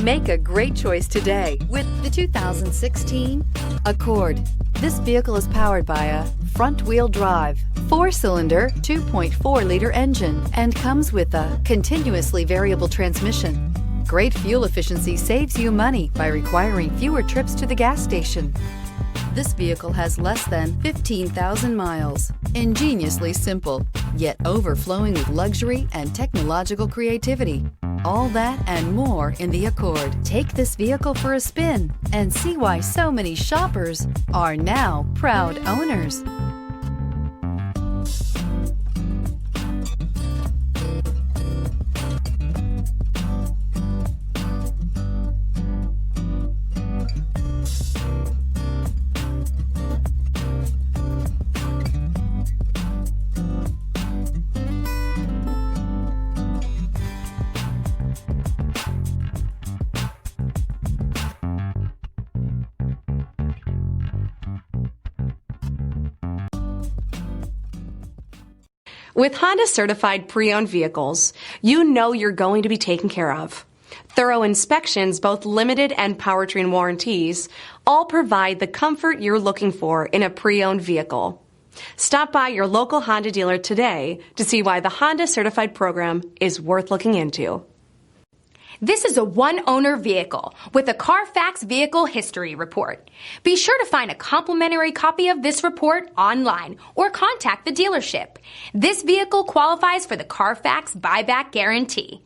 Make a great choice today with the 2016 Accord. This vehicle is powered by a front-wheel drive, 4-cylinder, 2.4-liter engine and comes with a continuously variable transmission. Great fuel efficiency saves you money by requiring fewer trips to the gas station. This vehicle has less than 15,000 miles. Ingeniously simple, yet overflowing with luxury and technological creativity. All that and more in the Accord. Take this vehicle for a spin and see why so many shoppers are now proud owners. With Honda certified pre-owned vehicles, you know you're going to be taken care of. Thorough inspections, both limited and powertrain warranties, all provide the comfort you're looking for in a pre-owned vehicle. Stop by your local Honda dealer today to see why the Honda certified program is worth looking into. This is a one-owner vehicle with a Carfax Vehicle History Report. Be sure to find a complimentary copy of this report online or contact the dealership. This vehicle qualifies for the Carfax Buyback Guarantee.